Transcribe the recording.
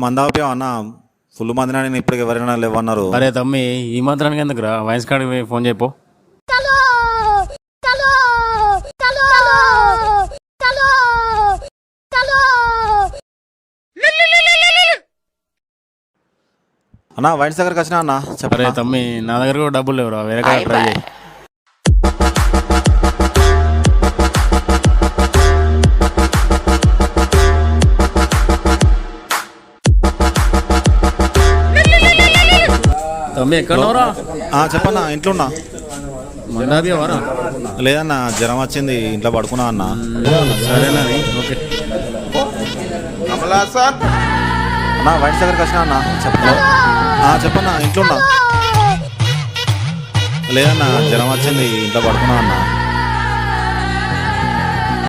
మందాపియా అన్న ఫుల్ మందినా నేను ఇప్పటికి ఎవరైనా లేవన్నారు. అరే తమ్మి ఈ మాత్రానికి ఎందుకురా వైన్స్ కాడికి ఫోన్ చేయపో. అన్న వైన్స్ దగ్గరకు వచ్చినా అన్న అరే చెప్పరా. తమ్మి నా దగ్గర కూడా డబ్బులు లేవురా, వేరే కాడ ట్రై చేయి. తమ్మి ఎక్కడున్నావురా? చెప్పన్నా ఇంట్లో ఉన్నా. మందాపియావారా? లేదన్నా జ్వరం వచ్చింది ఇంట్లో పడుకున్నా అన్న. సరేనా ఓకే. అన్న వైన్స్ దగ్గరకు వచ్చినా అన్న చెప్పన్నా ఇంట్లో ఉన్నా. లేదన్నా జ్వరం వచ్చింది ఇంట్లో పడుకున్నా అన్న.